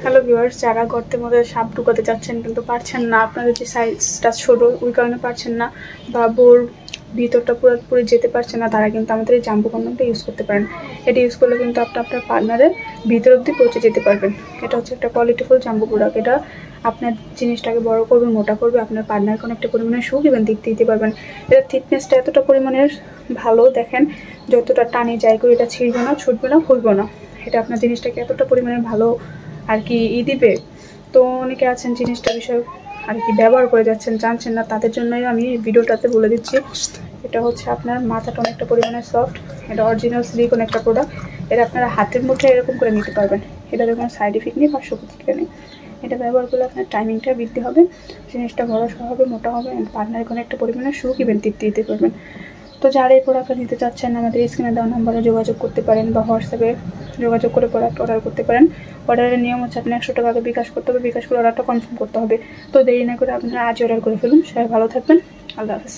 Hello viewers, যারা গর্তের মধ্যে সাপ ঢুকাতে যাচ্ছেন কিন্তু পারছেন না, আপনাদের যে সাইজটা ছোট ওই কারণে পারছেন না, বা বোর ভিতরটা পুরোপুরি যেতে পারছে না, তারা কিন্তু আমাদের এই জাম্বো কন্ডমটা ইউজ করতে পারেন। এটা ইউজ করলে কিন্তু আপনার পার্টনারের ভিতর অবধি পৌঁছে যেতে পারবেন। এটা হচ্ছে একটা কোয়ালিটিফুল জাম্বো প্রোডাক্ট। এটা আপনার জিনিসটাকে বড় করবে, মোটা করবে, আপনার পার্টনারকে অনেকটা পরিমাণে সুখ এবং তৃপ্তি দিতে পারবেন। এটা থিকনেসটা এতটা পরিমাণের ভালো, দেখেন যতটা টানে যাই করে এটা ছিঁড়বে না, ছুটবে না, ফুলবে না। এটা আপনার জিনিসটাকে এতটা পরিমাণে ভালো আর কি দিবে। তো অনেকে আছেন জিনিসটা বিষয় আর কি ব্যবহার করে যাচ্ছেন, জানছেন না, তাদের জন্যই আমি ভিডিওটাতে বলে দিচ্ছি। এটা হচ্ছে আপনার মাথাটা অনেকটা পরিমাণে সফট। এটা অরিজিনাল সিলিকন একটা প্রোডাক্ট। এটা আপনারা হাতের মুঠে এরকম করে নিতে পারবেন। এটাতে কোনো সাইড এফেক্ট নেই, পার্শ্ব প্রতিক্রিয়া নেই। এটা ব্যবহার করলে আপনার টাইমিংটা বৃদ্ধি হবে, জিনিসটা ভরসা হবে, মোটা হবে, অ্যান্ড পার্টনারকে অনেকটা পরিমাণে সুখ ইভেন তৃপ্তি দিতে পারবেন। তো যারা এই প্রোডাক্টটা নিতে চাচ্ছেন আমাদের স্ক্রিনে দেওয়া নাম্বারে যোগাযোগ করতে পারেন, বা হোয়াটসঅ্যাপে যোগাযোগ করে প্রোডাক্ট অর্ডার করতে পারেন। অর্ডারের নিয়ম হচ্ছে আপনি 100 টাকা আগে বিকাশ করতে হবে, বিকাশ করে অর্ডারটা কনফার্ম করতে হবে। তো দেরি না করে আপনারা আজ অর্ডার করে ফেলুন। সবাই ভালো থাকবেন, আল্লাহ হাফেজ।